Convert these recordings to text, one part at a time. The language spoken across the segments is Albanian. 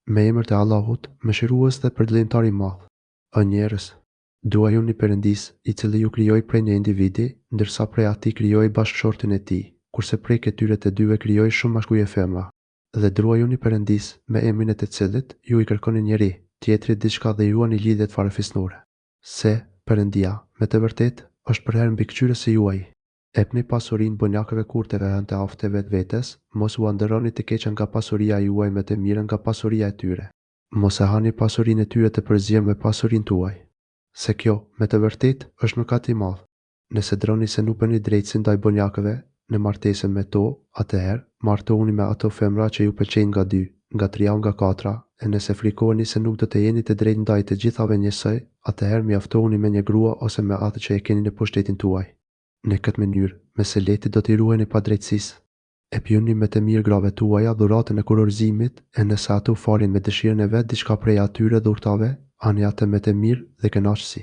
Me emër të Allahut, mëshirues dhe përdëlimtar i madh. O njerëz, duaj unë i Perëndis, i cili ju krijoi prej një individi, ndërsa prej atij krijoi bashkëshortin e tij, kurse prej këtyre të dyve krijoi shumë mashkuj e femra. Dhe duaj unë i Perëndis, me emrin e të cilit ju i kërkoni njëri tjetrit diçka dhe juani lidhjet farefisnore. Se Perëndia, me të vërtetë, është përherë mbi këqyrës e juaj. Epni pasurinë bonjakëve kurteve hënë të afteve të vetes, mos u ndërroni të keqen nga pasuria juaj me të mirën nga pasuria e tyre. Mos e hani pasurinë e tyre të përzierë me pasurinë tuaj. Se kjo, me të vërtetë, është mëkat i madh. Nëse droni se nuk bëni drejtësi ndaj bonjakëve në martesën me to, atëherë martohuni me ato femra që ju pëlqejnë nga 2, nga 3 apo nga 4, e nëse frikoheni se nuk do të jeni të drejtë ndaj të gjithave njësoj, atëherë mjaftohuni me një grua ose me atë që e keni në pushtetin tuaj. Në këtë mënyrë, me seleti do t'i ruheni padrejtësisë. E pjuni me të mirë grave tuaja dhuratën e kurorëzimit, e nëse ato falin me dëshirën e vet diçka prej atyre dhurtave, ani atë me të mirë dhe kënaqësi.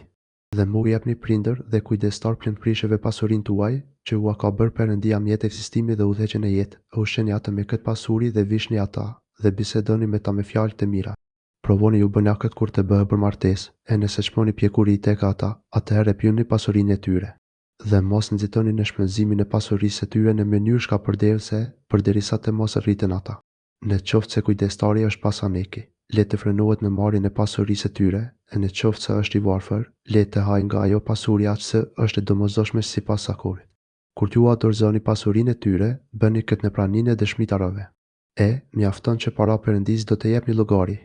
Dhe mu jepni prindër dhe kujdestar plotprishëve pasurinë tuaj, që ua ka bërë Perëndia mjet ekzistimi dhe udhëheqjen e jetë. Ushqeni atë me këtë pasuri dhe vishni ata, dhe bisedoni me ta me fjalë të mira. Provoni ju bonjakët kur të bëhet për martesë, e nëse çmoni pjekuri tek ata, atëherë pjuni pasurinë e tyre. Dhe mos nxitoni në shpenzimin e pasurisë së tyre në mënyrë shkapërdelse, përderisa të mos rriten ata. Në qoftë se kujdestari është pasaneki, le të frenohet në marrjen e pasurisë së tyre, e në qoftë se është i varfër, le të hajë nga ajo pasuria që është e domosdoshme sipas zakonit. Kur t'ju dorëzoni pasurinë e tyre, bëni këtë në praninë e dëshmitarëve. Mjafton që para Perëndisë do të jepni llogari.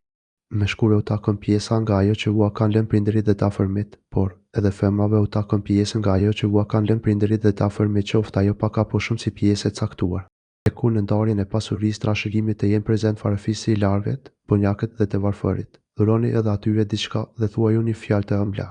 Me shkure u takon pjesa nga ajo që ua kanë lënë prindërit dhe të afërmit, por edhe femrave u takon pjesë nga ajo që ua kanë lënë prindërit dhe të afërmit, qoftë ajo pak apo shumë si pjesë e caktuar. E ku në ndarjen e pasurisë trashëgimit të jenë prezent farefisi i largët, bonjakët dhe të varfërit. Dhuroni edhe atyre diçka dhe thuajuni fjalë të ëmbla.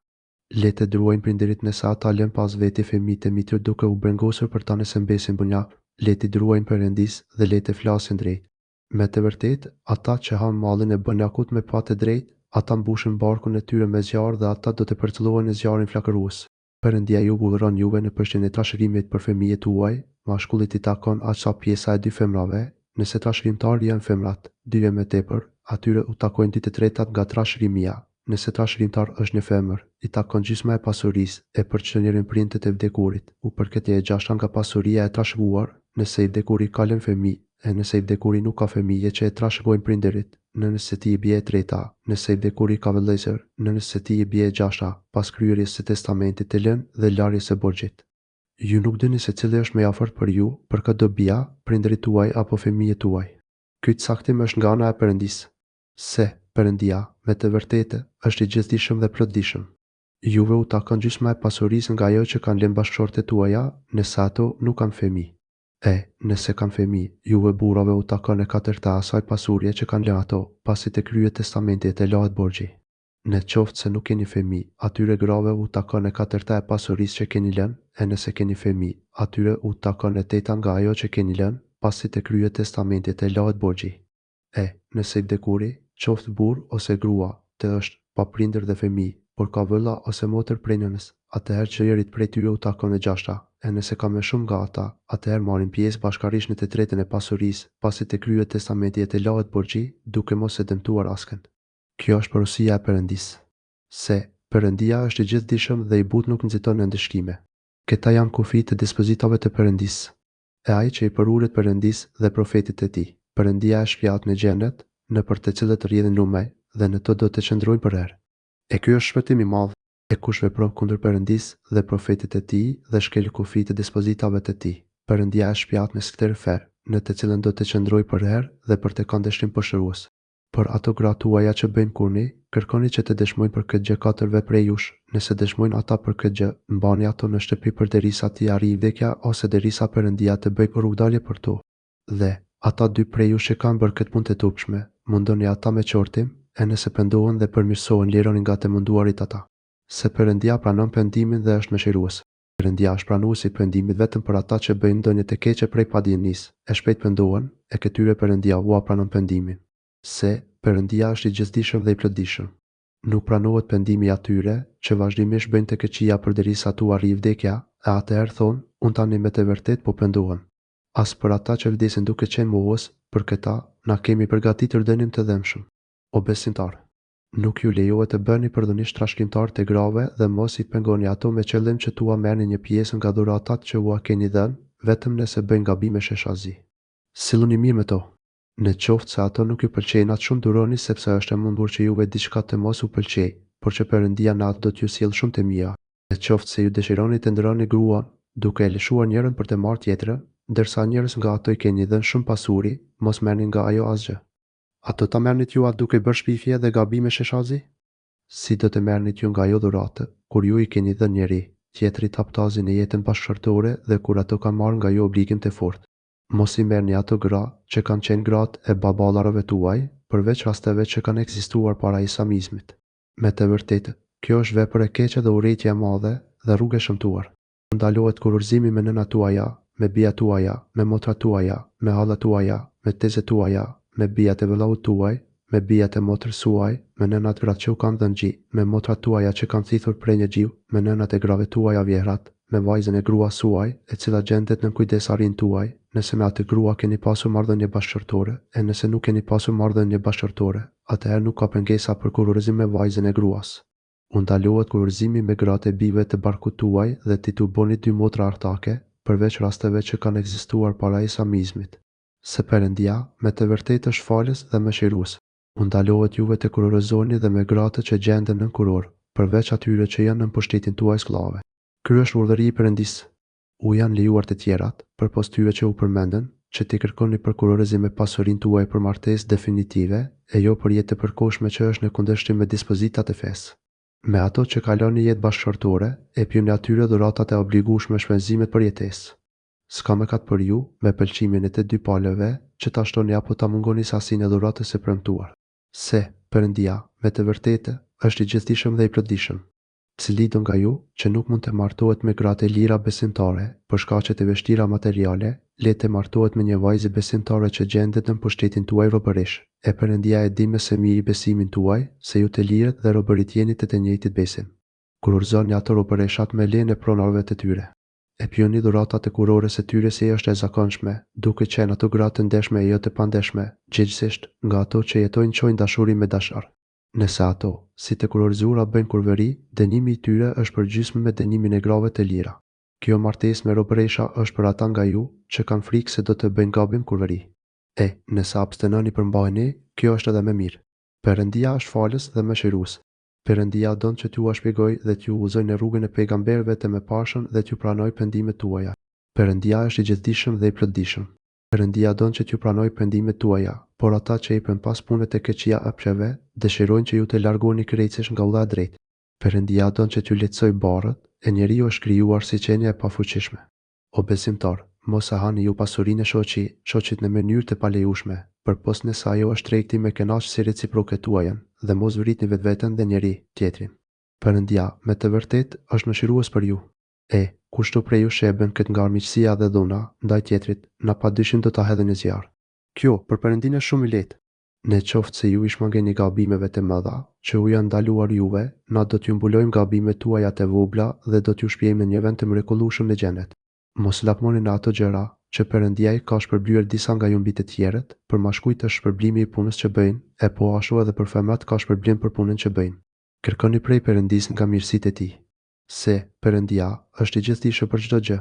Le të druajnë prindërit nëse ata lënë pas veti fëmijët e mitër duke u brengosur për ta nëse mbesin bonjak. Le t'i druajnë Perëndisë dhe le të flasin drejt. Me të vërtetë, ata që hanë mallin e bonjakut me pa të drejtë, ata mbushin barkun e tyre me zjarr dhe ata do të përcëllohen në zjarrin flakërues. Perëndia ju udhëron juve në përshtypjen e trashëgimit për fëmijët tuaj, mashkullit i takon aq sa pjesa e 2 femrave, nëse trashëgimtarë janë femrat, 2 e më tepër, atyre u takojnë 2/3 nga trashëgimia. Nëse trashëgimtar është një femër, i takon gjysma e pasurisë, e për çdo njërin prindët e vdekurit, u përket e 6 nga pasuria e trashëguar, nëse i vdekuri ka lënë fëmijë, e nëse i vdekuri nuk ka fëmijë që e trashëgojnë prindërit, nëse ti i bie e 3, nëse i vdekuri ka vëllezër, nëse ti i bie e 6, pas kryerjes së testamentit të lënë dhe larjes së borxhit. Ju nuk dini se cili është më i afërt për ju, për këtë dobia, prindërit tuaj apo fëmijët tuaj. Ky caktim është nga ana e Perëndisë. Se Perëndia, me të vërtetë, është i gjithdijshëm dhe plotdijshëm. Juve u takon gjysma e pasurisë nga ajo që kanë lënë bashkëshortet tuaja, nëse ato nuk kanë fëmijë. Nëse kanë fëmijë, juve burrave u takon e 4 asaj pasurie që kanë lënë ato, pasi të kryhet testamenti e të lahet borxhi. Në qoftë se nuk keni fëmijë, atyre grave u takon e 4 e pasurisë që keni lënë, e nëse keni fëmijë, atyre u takon e 8 nga ajo që keni lënë, pasi të kryhet testamenti e të lahet borxhi. Nëse i vdekuri, qoftë burr ose grua, të është pa prindër dhe fëmijë, por ka vëlla ose motër prej nënës, atëherë çejerit prej tyre u takon e 6, e nëse ka më shumë nga ata, atëherë marrin pjesë bashkarisht në të 3 e pasurisë, pasi të kryhet testamenti e të lahet borxhi, duke mos e dëmtuar askënd. Kjo është porosia e Perëndisë. Se Perëndia është i gjithdijshëm dhe i butë nuk nxiton në ndëshkime. Këta janë kufijtë të dispozitave të Perëndisë. E ai që i përuret Perëndisë dhe profetit e tij. Perëndia është shpjat në xhenet, në për të cilët rrjedhin lumej, dhe në to do të qëndrojnë për herë. E ky është shpëtim i madh. E kush vepron kundër Perëndisë dhe profetit e tij dhe shkel kufi të dispozitave të tij. Perëndia është shpjat në skter fer, në të cilën do të qëndrojë për herë dhe për të këndeshtim pëshërues. Për ato gratë tuaja që bëjnë kurni, kërkoni që të dëshmojnë për këtë gjë 4 prej jush. Nëse dëshmojnë ata për këtë gjë, mbani ato në shtëpi përderisa t'i arrijë vdekja ose derisa Perëndia të bëjë rrugdalje për to. Dhe ata 2 prej jush që kanë bërë këtë punë të tupshme, mundoni ata me qortim, e nëse pendohen dhe përmirësohen, lironi nga të munduarit ata. Se Perëndia pranon pendimin dhe është mëshirues. Perëndia është pranuesi i pendimit vetëm për ata që bëjnë ndonjë të keqe prej padijenisë, e shpejt pendohen, e këtyre Perëndia ua pranon pendimin. Se Perëndia është i gjithdijshëm dhe i plotdijshëm. Nuk pranohet pendimi i atyre që vazhdimisht bëjnë të keqia përderisa t'u arrijë vdekja, e atëherë thonë, unë tani me të vërtet po pendohem. As për ata që vdesin duke qenë mohues, për këta na kemi përgatitur dënim të dëmshëm. O besimtar, nuk ju lejohet të bëni përdhunisht trashëgimtar të grave dhe mos i pengoni ato me qëllim që tua merrni një pjesë nga dhuratat që ua keni dhënë, vetëm nëse bëjnë gabime sheshazi. Silluni mirë me to. Në qoftë se ato nuk ju pëlqejnë atë shumë duroni sepse është e mundur që juve diçka të mos u pëlqej, por që Perëndia në atë do t'ju sjellë shumë të mira. Në qoftë se ju dëshironi të ndroni gruan, duke e lëshuar njërin për të marrë tjetrën, ndërsa njerëz nga ato i keni dhënë shumë pasuri, mos merrni nga ajo asgjë. Ato ta merrnit ju atë duke bërë shpifje dhe gabime sheshazi? Si do të merrnit ju nga ajo dhuratë, kur ju i keni dhënë njëri tjetrit haptazi në jetën bashkëshortore dhe kur ato kanë marrë nga ju obligim të fortë? Mos i merrni ato gra që kanë qenë gratë e baballarëve tuaj, përveç rasteve që kanë ekzistuar para islamizmit. Me të vërtetë, kjo është vepër e keqe dhe urrëtie e madhe dhe rrugë e shëmtuar. Ndalohet kurorëzimi me nënat tuaja, me bijat tuaja, me motrat tuaja, me hallat tuaja, me tezet tuaja, me bijat e vëllaut tuaj, me bijat e motrës suaj, me nënat gratë që u kanë dhënë gji, me motrat tuaja që kanë thithur prej një gjiu, me nënat e grave tuaja vjehrat, me vajzën e gruas suaj, e cila gjendet në kujdesarin tuaj, nëse me atë grua keni pasur marrëdhënie bashkëshortore, e nëse nuk keni pasur marrëdhënie bashkëshortore, atëherë nuk ka pengesa për kurorëzim me vajzën e gruas. U ndalohet kurorëzimi me gratë e bijve të barkut tuaj dhe ti t'u bëni dy motra artake, përveç rasteve që kanë ekzistuar para islamizmit. Se Perëndia me të vërtetë është falës dhe mëshirues. U ndalohet juve të kurorëzoni dhe me gratë që gjenden nën kuror, përveç atyre që janë në pushtetin tuaj skllave. Ky është urdhëri i Perëndisë. U janë lejuar të tjerat, përpos tyre që u përmendën, që ti kërkoni për kurorëzim me pasurinë tuaj për martesë definitive, e jo për jetë të përkohshme që është në kundërshtim me dispozitat e fesë. Me ato që kaloni jetë bashkëshortore, e pjuni atyre dhuratat e obligueshme shpenzimet për jetesë. S'ka mëkat për ju, me pëlqimin e të dy palëve, që ta shtoni apo ta mungoni sasinë e dhuratës së premtuar. Se Perëndia, me të vërtetë, është i gjithdijshëm dhe i plotëdijshëm. Cili do nga ju që nuk mund të martohet me gratë e lira besimtare për shkaqe të vështira materiale, le të martohet me një vajzë besimtare që gjendet në pushtetin tuaj robërish. E Perëndia e di më së miri besimin tuaj se ju të lirët dhe robërit jeni të njëjtit besim. Kurorëzoni ato robëreshat me lejen e pronarëve të tyre. E pjoni dhuratat e kurorës së tyre si është e zakonshme, duke qenë ato gratë të ndeshme e jo të pandeshme, gjithsesi nga ato që jetojnë çojnë dashuri me dashar. Nëse ato, si të kurorëzuara bëjnë kurvëri, dënimi i tyre është për gjysmë me dënimin e grave të lira. Kjo martesë me robëresha është për ata nga ju që kanë frikë se do të bëjnë gabim kurvëri. Nëse abstenoni përmbajeni, kjo është edhe më mirë. Perëndia është falës dhe mëshirues. Perëndia don që t'ju shpjegoj dhe t'ju udhëzoj në rrugën e pejgamberëve të mëparshëm dhe t'ju pranoj pendimet tuaja. Perëndia është i gjithdijshëm dhe i plotëdijshëm. Perëndia don që t'ju pranoj pendimet tuaja, por ata që i pren pas punët e keqia ëpsheve, dëshirojnë që ju të largoni krejtësisht nga udha e drejtë. Perëndia don që t'ju lehtësoj barrët, e njeriu është krijuar si qenie e pafuqishme. O besimtar, mos e hani ju pasurinë e shoqit në mënyrë të palejueshme, përpos nëse ajo është tregti me kënaqësi si reciproke tuajën, dhe mos vritni vetveten dhe njeri tjetrin. Perëndia, me të vërtetë, është mëshirues për ju. Kushto prej ju sheben këtë nga armiqësia dhe dhuna ndaj tjetrit, na padyshim do ta hedhë në zjarr. Kjo për Perëndinë është shumë i lehtë. Në qoftë se ju i shmangeni gabimeve të mëdha, që u janë ndaluar juve, na do t'ju mbulojmë gabimet tuaja të vogla dhe do t'ju shpjejmë në një vend të mrekullueshëm në xhenet. Mos lapmoni në ato gjëra që Perëndia i ka shpërblyer disa nga ju mbi të tjerët, për mashkujt është shpërblimi i punës që bëjnë, e po ashtu edhe për femrat ka shpërblim për punën që bëjnë. Kërkoni prej Perëndisë nga mirësitë e tij. Se Perëndia është i gjithdijshëm për çdo gjë.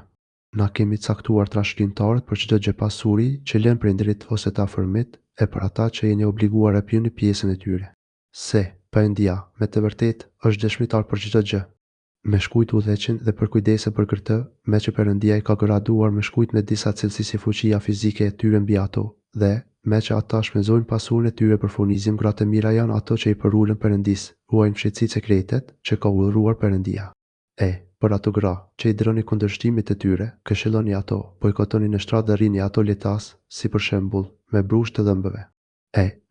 Na kemi caktuar trashëgimtarët për çdo gjë pasuri që lën prindrit ose të afërmit, e për ata që jeni obliguar e pjeni pjesën e tyre. Se Perëndia, me të vërtetë, është dëshmitar për çdo gjë. Me shkujt udhëheqin dhe përkujdese për këtë, me që Perëndia i ka graduar me shkujt me disa cilësi si fuqia fizike e tyre mbi ato, dhe me që ata shpenzojnë pasurinë e tyre për furnizim, gratë mira janë ato që i përulën Perëndisë, ruajnë fshehësitë sekretet që ka udhëruar Perëndia. Për ato gra që i droni kundërshtimit të tyre, këshilloni ato, bojkotoni në shtrat dhe rrini ato letas, si për shembull, me brush të dhëmbëve.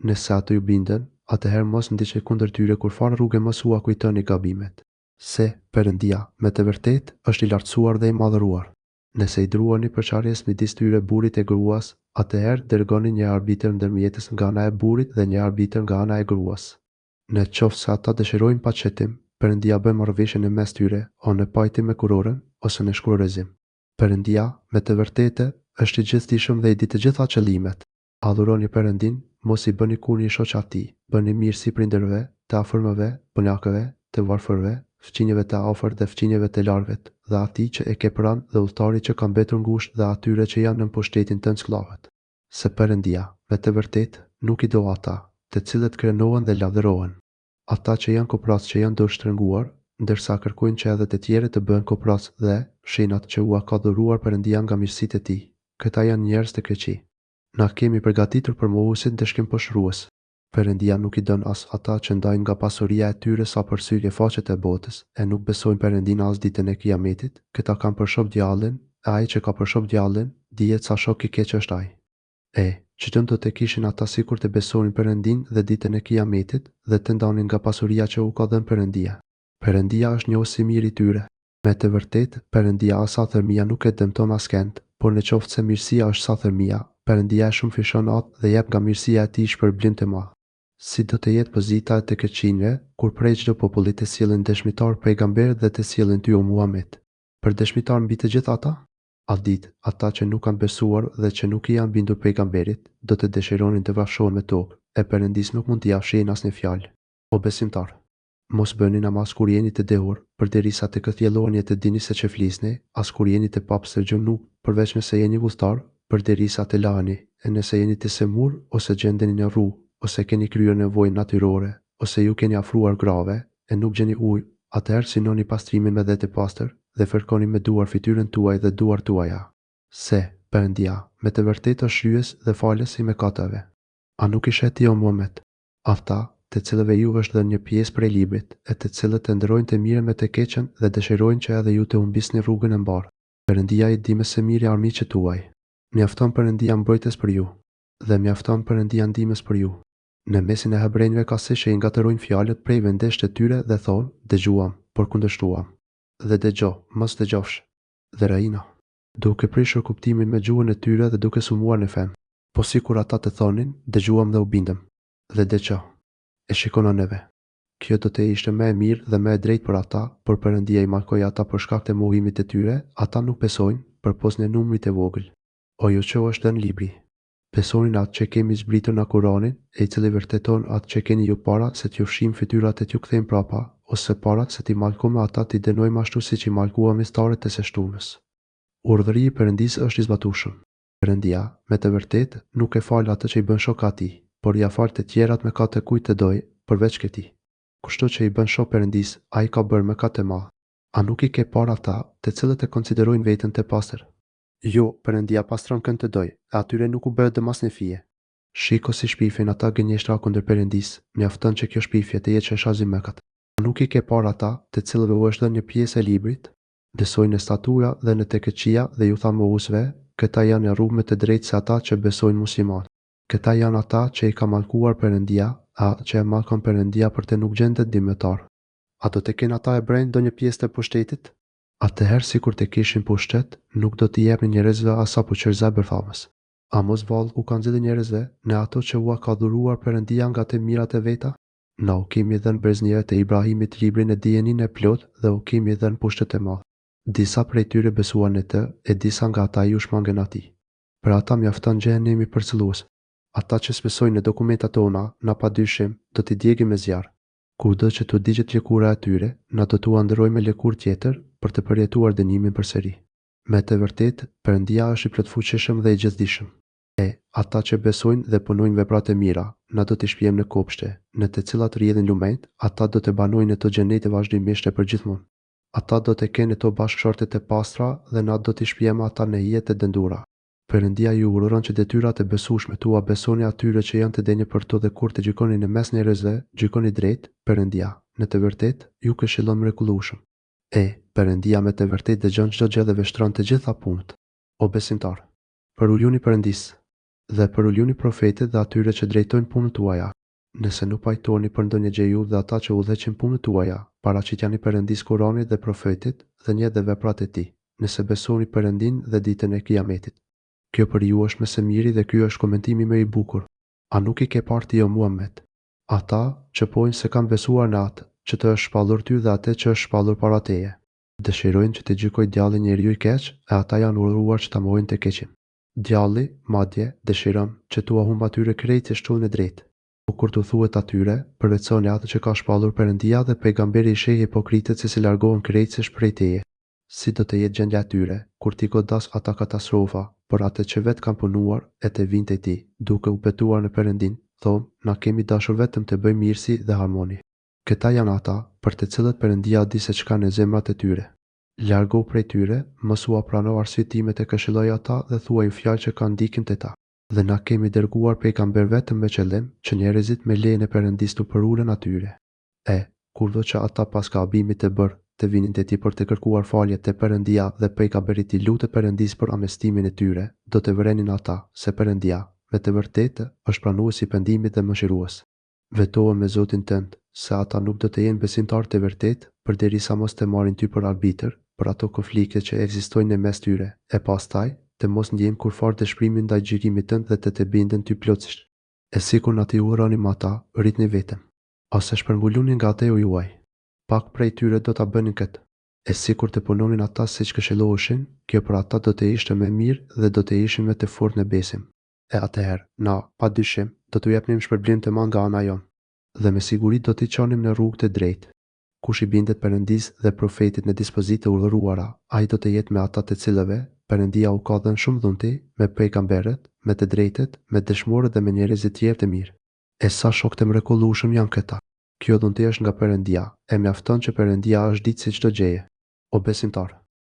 Nëse ato ju bindën, atëherë mos ndiqni kundër tyre kur fare rrugë mos u kujtoni gabimet. Se Perëndia, me të vërtetë, është i lartësuar dhe i madhëruar. Nëse i druani përçarjes midis tyre burrit e gruas, atëherë dërgoni një arbitër ndërmjetës nga ana e burrit dhe një arbitër nga ana e gruas. Në qoftë se ata dëshirojnë paqetim, Perëndia bën marrëveshje në mes tyre, o në pajtim me kurorën, ose në shkurorëzim. Perëndia, me të vërtetë, është i gjithdijshëm dhe i di të gjitha qëllimet. Adhuroni Perëndin, mos i bëni kur një shoq atij, bëni mirë si prindërve, të afërmëve, plakëve, të varfërve, fëmijëve të afërt dhe fëmijëve të largët, dhe atij që e ke pranë dhe udhëtarit që ka mbetur ngushtë dhe atyre që janë në pushtetin tënd skllafët. Se Perëndia, me të vërtetë, nuk i do ata, të cilët krenohen dhe lavdërohen. Ata që janë kopras që janë dorë shtrënguar, ndërsa kërkojnë që edhe të tjerët të bëhen kopras dhe shenat që ua ka dhuruar Perëndia nga mirësitë e tij. Këta janë njerëz të keqi. Na kemi përgatitur për mohuesin dhe shkëmposhrues. Perëndia nuk i don as ata që ndajnë nga pasuria e tyre sa përsyrje faqet e botës, e nuk besojnë Perëndinë as ditën e Kiametit. Këta kanë për shok djallin, e ai që ka për shok djallin, dihet sa shok i keq është ai. Që do të kishin ata sikur të besonin Perëndinë dhe ditën e Kiametit dhe të ndanin nga pasuria që u ka dhënë Perëndia. Perëndia është njohës i mirë i tyre. Me të vërtetë, Perëndia as sa thërmia nuk e dëmton askënd, por në qoftë se mirësia është sa thërmia, Perëndia e shumë fishon atë dhe jep nga mirësia e tij shpërblim të madh. Si do të jetë pozita e të keqinjve, kur prej çdo populli të sjellin dëshmitar pejgamber dhe të sjellin ty o Muhamet. Për dëshmitar mbi të gjithë ata? A ditë, ata që nuk kanë besuar dhe që nuk i janë bindur pejgamberit, do të dëshironin të vrashohen me tokë, e Perëndis nuk mund t'i afshin asnjë fjalë. O besimtar, mos bëni namaz kur jeni të dehur, përderisa të këthjelloheni e të dini se që flisni, as kur jeni të papstër gjunu, përveç nëse jeni udhëtar, përderisa të laheni, e nëse jeni të semur ose gjendeni në rrugë, ose keni kryer nevojë natyrore, ose ju keni afruar grave, e nuk gjeni ujë, atëherë sinoni pastrimin me dhe të pastër, dhe fërkoni me duar fytyrën tuaj dhe duar tuaja. Se, Perëndia, me të vërtetë është shyes dhe falës i mëkateve. A nuk i shet ti o Muhamet? Ata, të cilëve ju është dhënë një pjesë prej librit, e të cilët të ndrojnë të mirën me të keqen dhe dëshirojnë që edhe ju të humbisni rrugën e mbar. Perëndia i di më së miri armiqët tuaj. Mjafton Perëndia mbrojtës për ju, dhe mjafton Perëndia ndihmës për ju. Në mesin e hebrejve ka se që i ngatërojnë fjalët prej vendesh të tyre dhe thonë, dëgjuam, por kundërshtuam. Dhe dëgjo, mos dëgjofsh. Dhe Raina, duke prishur kuptimin me gjuhën e tyre dhe duke sumuar në fen. Po sikur ata të thonin, dëgjuam dhe u bindëm. Dhe dëgjo, e shikon neve. Kjo do të ishte më e mirë dhe më e drejtë për ata, por Perëndia i malkoi ata për shkak të mohimit të tyre, ata nuk besojnë, përpos në numrit e vogël. O ju që është dhënë libri. Besonin atë që kemi zbritur në Kur'anin, e i cili vërteton atë që keni ju para se t'ju fshim fytyrat e t'ju kthejmë prapa, ose para se t'i malkojmë ata t'i dënojmë ashtu siç i malkuam starët e së shtunës. Urdhëri i Perëndisë është i zbatueshëm. Perëndia, me të vërtetë, nuk e fal atë që i bën shok atij, por ja fal të tjerat me katë kujt të dojë, përveç këtij. Kushto që i bën shok Perëndisë, ai ka bërë mëkat të madh. A nuk i ke parë ata, të cilët e konsiderojnë veten të pastër? Jo, Perëndia pastron kënd të doj, e atyre nuk u bëhet dëm asnjë fije. Shiko si shpifin ata gënjeshtra kundër Perëndisë, mjafton që kjo shpifje të jetë sheshazi mëkat. Nuk i ke parë ata, të cilëve u është dhënë një pjesë e librit, besojnë në statura dhe në tekëqia dhe ju tha mohuesve, këta janë në rrugë më të drejtë se ata që besojnë musliman. Këta janë ata që i ka mallkuar Perëndia, a që e mallkon Perëndia për të nuk gjendet ndihmëtar. A do të kenë ata hebrejnë ndonjë pjesë të pushtetit? Atëherë sikur të kishin pushtet, nuk do t'i jepnin njerëzve asapo qerzabër famës. A mos vallë u kanë zgjedhë njerëzve në ato që ua ka dhuruar Perëndia nga të mirat e veta? Na u kemi dhënë breznive të Ibrahimit librin e dijenin e plot dhe u kemi dhënë pushtet e madh. Disa prej tyre besuan në të, e disa nga ata ju shmangën atij. Për ata mjafton xhenemi përcjellues. Ata që s'besojnë në dokumentat tona, na padyshim, do t'i djegim me zjarr. Kurdo që t'u digjet lëkura e tyre, na do t'u ndërrojmë me lëkurë tjetër për të përjetuar dënimin përsëri. Me të vërtetë, Perëndia është i plotfuqishëm dhe i gjithdijshëm. Ata që besojnë dhe punojnë vepra të mira, na do t'i shpijojmë në kopshte, në të cilat rrjedhin lumenjt, ata do të banojnë në to xhenete vazhdimisht e përgjithmonë. Ata do të kenë to bashkëshorte të pastra dhe na do t'i shpijojmë ata në hije të dëndura. Perëndia ju urdhëron që detyrat e besueshme tua besoni atyre që janë të denjë për to dhe kur të gjykoni në mes njerëzve, gjykoni drejt, Perëndia, në të vërtetë ju këshillon mrekullueshëm. Perëndia me të vërtetë dëgjon çdo gjë dhe vështron të gjitha punët. O besimtar, përulluni Perëndisë dhe përulluni profetët dhe atyre që drejtojnë punët tuaja. Nëse nuk pajtoni për ndonjë gjë ju dhe ata që udhëheqin punët tuaja, paraqitjani Perëndisë Kuranit dhe profetit dhe një dhe veprat e tij, nëse besoni Perëndinë dhe ditën e Kiametit. Kjo për ju është më së miri dhe ky është komentimi më i bukur. A nuk i ke parë ti o Muhammed? Ata që pojnë se kanë besuar në atë që të është shpallur ty dhe atë që është shpallur para teje. Dëshirojnë që të gjykojë djallin njeriu i keq, e ata janë urdhëruar që ta mohojnë të keqin. Djalli, madje, dëshiron që t'ua humb atyre krejt që shtullën e drejtë. Po kur t'u thuhet atyre, përveconi atë që ka shpallur Perëndia dhe pejgamberi i sheh hipokritët se si largohen krejtësish prej teje. Si do të jetë gjendja e tyre, kur t'i godas ata katastrofa, për atë që vetë kanë punuar e të vinte ti, duke u betuar në Perëndin, thonë, na kemi dashur vetëm të bëjmë mirësi dhe harmoni. Këta janë ata, për të cilët Perëndia di se çka në zemrat e tyre. Largo prej tyre, mos u prano arsyetimet e këshilloj ata dhe thuaj fjalë që kanë ndikim te ta. Dhe na kemi dërguar pejgamber vetëm me qëllim që njerëzit me lejen e Perëndis t'u përuren atyre. Kurdo që ata pas gabimit të bërë të vinin te ti për të kërkuar falje te Perëndia dhe pejgamberi i lutet Perëndis për amnestimin e tyre, do të vërenin ata se Perëndia, me të vërtetë, është pranuesi i pendimit dhe mëshirues. Vetohem me Zotin tënd se ata nuk do të jenë besimtarë të vërtetë përderisa mos të marrin ty për arbitër për ato konflikte që ekzistojnë në mes tyre, e pastaj të mos ndjejnë kurfar dëshpërimin ndaj gjykimit tënd dhe të binden ty plotësisht. E sikur na t'i uronim ata, rritni vetëm, ose shpërnguluni nga Deu juaj. Pak prej tyre do ta bënin këtë. E sikur të punonin ata siç këshilloheshin, kjo për ata do të ishte më mirë dhe do të ishin më të fortë në besim. E atëherë, na, padyshim, do t'u japnim shpërblim të madh nga ana jon, dhe me siguri do t'i çonim në rrugë të drejtë. Kush i bindet Perëndis dhe profetit në dispozitë urdhëruara, ai do të jetë me ata të cilëve Perëndia u ka dhënë shumë dhunti, me pejgamberët, me të drejtët, me dëshmorët dhe me njerëzit tjerë të mirë. E sa shok të mrekullueshëm janë këta. Kjo dhunti është nga Perëndia, e mjafton që Perëndia është ditë si çdo gjëje. O besimtar,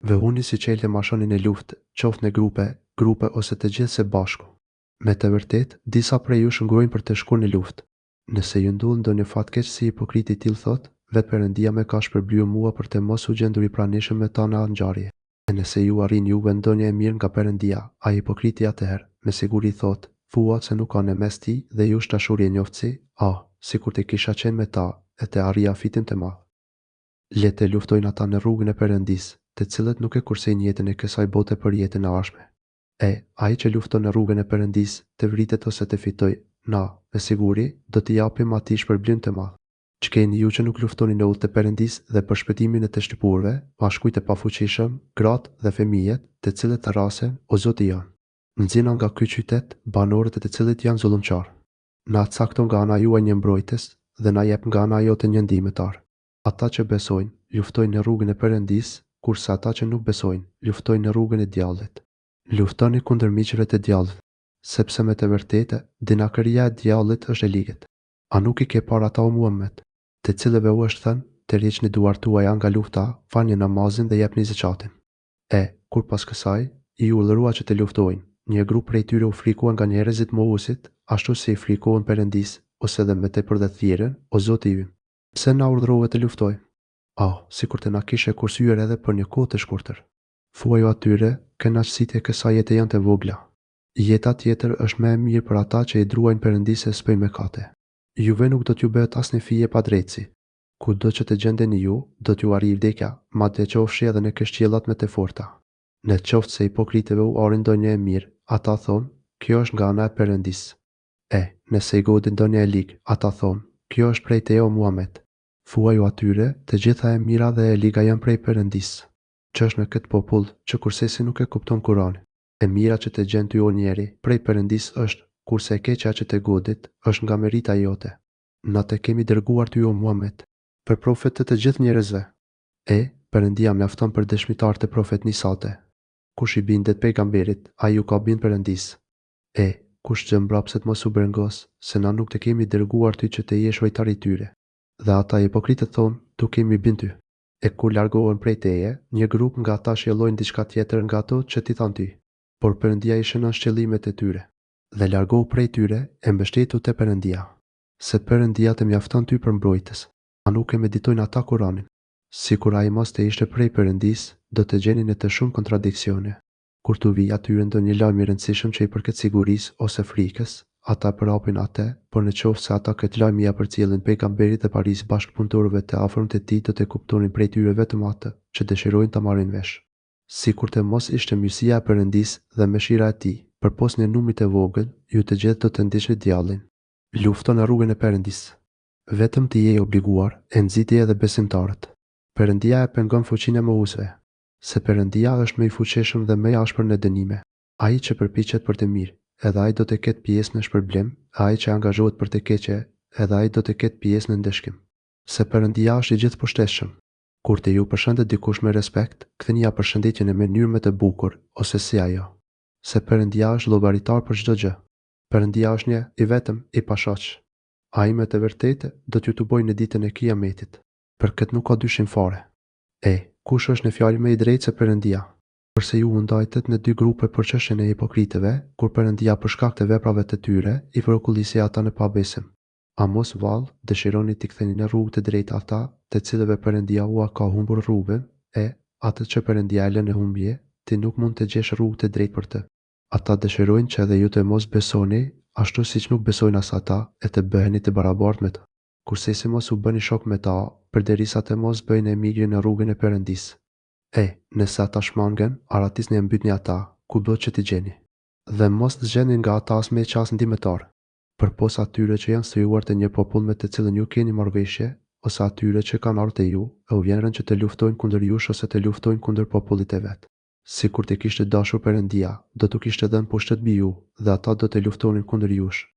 vehuni si çelë mashoni në luftë, qoftë në grupe ose të gjithë së bashku. Me të vërtetë, disa prej jush ngrojnë për të shkuar në luftë. Nëse ju ndodh ndonjë fatkeq si hipokriti i tillë thotë, vetë Perëndia më ka shpërblyer mua për të mos u gjendur i pranishëm me ta në ngjarje. E nëse ju arrin juve ndonjë e mirë nga Perëndia, ai hipokriti atëherë, me siguri thotë, thuat se nuk ka në mes ti dhe jush dashuri e njoftësi, sikur të kisha qenë me ta e të arrija fitim të madh. Le të luftojnë ata në rrugën e Perëndis, të cilët nuk e kursejnë jetën e kësaj bote për jetën e ardhshme. Ai që lufton në rrugën e Perëndis, të vritet ose të fitoj, na, me siguri, do t'i japim atij shpërblim të madh. Ç'keni ju që nuk luftoni në udhë të Perëndis dhe për shpëtimin e të shtypurve, bashkujt e pafuqishëm, gratë dhe fëmijët, të cilët rrasen o Zoti janë. Nxjena nga ky qytet banorët e të cilët janë zullumqar. Na cakton nga ana juaj një mbrojtës dhe na jep nga ana jote një ndihmëtar. Ata që besojnë, luftojnë në rrugën e Perëndis, kurse ata që nuk besojnë, luftojnë në rrugën e djallit. Luftoni kundër miqve të djallit, sepse me të vërtetë dinakëria e djallit është e ligët. A nuk i ke parë ata o Muhammed, të cilëve u është thënë, të rriqni duart tuaja nga lufta, falni namazin dhe jepni zakatin. Kur pas kësaj, i urdhërua që të luftojnë, një grup prej tyre u frikuan nga njerëzit mohuesit, ashtu si i frikohen Perëndis, ose edhe më tepër dhe thirrën, o Zoti ynë. Pse na urdhërove të luftojmë? Sikur të na kishe kursyer edhe për një kohë të shkurtër. Thuaju atyre, kënaqësitë e kësaj jete janë të vogla. Jeta tjetër është më e mirë për ata që i druajnë Perëndisë e s'bëjnë mëkate. Juve nuk do t'ju bëhet asnjë fije pa drejtësi. Kudo që të gjendeni ju, do t'ju arrijë vdekja, madje qofshi edhe në kështjellat më të forta. Në qoftë se hipokritëve u arrin ndonjë e mirë, ata thonë, kjo është nga ana e Perëndisë. Nëse i godin ndonjë e ligë, ata thonë, kjo është prej teje o Muhammed. Thuaju atyre, të gjitha e mira dhe e liga janë prej Perëndisë. Ç'është në këtë popull që kursesi nuk e kupton Kur'anin. E mira që të gjen ty o njeri, prej Perëndisë është, kurse e keqja që të godit është nga merita jote. Na të kemi dërguar ty o Muhammed, për profet të gjithë njerëzve. Perëndia mjafton për dëshmitar të profetnisate. Kush i bindet pejgamberit, ai ju ka bind Perëndisë. Kush gjë mbrapset mos u brengos, se na nuk të kemi dërguar ty që të jesh ojtar i tyre. Dhe ata hipokritët thonë, tu kemi bind ty. Kur largohen prej teje, një grup nga ata shjellojnë diçka tjetër nga ato që ti than ty. Por Perëndia i shënon shqellimet e tyre. Dhe largohu prej tyre e mbështetu te Perëndia. Se Perëndia të mjafton ty për mbrojtës. A nuk e meditojnë ata Kur'anin? Sikur ai mos të ishte prej Perëndisë, do të gjeni në të shumë kontradiksione. Kur t'u vi atyre ndonjë lajm i rëndësishëm që i përket sigurisë ose frikës, ata përhapin atë, por në qoftë se ata këtë lajm ia përcjellin pejgamberit dhe paris bashkëpunëtorëve të afërm të tij, do të kuptonin prej tyre vetëm atë që dëshirojnë ta marrin vesh. Sikur të mos ishte mirësia e Perëndisë dhe mëshira e tij, përpos një numrit të vogël, ju të gjithë do të ndiqni djallin. Lufto në rrugën e Perëndisë. Vetëm ti je obliguar, e nxiti edhe besimtarët. Perëndia e pengon fuqinë e mohuesve, se Perëndia është më i fuqishëm dhe më i ashpër në dënime. Ai që përpiqet për të mirë, edhe ai do të ketë pjesë në shpërblim, e ai që angazhohet për të keqe, edhe ai do të ketë pjesë në ndeshkim. Se Perëndia është i gjithëposhtetshëm. Kur të ju përshëndet dikush me respekt, ktheni ja përshëndetjen në mënyrë më të bukur, ose si ajo. Se Perëndia është llogaritar për çdo gjë. Perëndia është një i vetëm, i pashoq. Ai me të vërtetë do t'ju të bojë në ditën e Kiametit. Për këtë nuk ka dyshim fare. Kush është në fjalë më i drejtë se Perëndia? Përse ju ndajtet në dy grupe për çështjen e hipokritëve, kur Perëndia për shkak të veprave të tyre i frokullisi ata në pabesim. A mos vallë dëshironi t'i ktheni në rrugë të drejtë ata, të cilëve Perëndia ua ka humbur rrugën, atë që Perëndia e lën në humbje, ti nuk mund të gjesh rrugë të drejtë për të. Ata dëshirojnë që edhe ju të mos besoni, ashtu siç nuk besojnë as ata, e të bëheni të barabartë me ta. Kurse si mos u bëni shok me ta, përderisa të mos bëjnë emigri në rrugën e Perëndisë. Nëse ata shmangen, aratisni e mbytni ata, kudo që t'i gjeni. Dhe mos zgjeni nga ata as me qas ndihmëtar. Përpos atyre që janë strihuar të një popull me të cilën ju keni marrëveshje, ose atyre që kanë ardhur te ju, e u vjen rënd që të luftojnë kundër jush ose të luftojnë kundër popullit e vet. Sikur të kishte dashur Perëndia, do t'u kishte dhënë pushtet mbi ju, dhe ata do të luftonin kundër jush.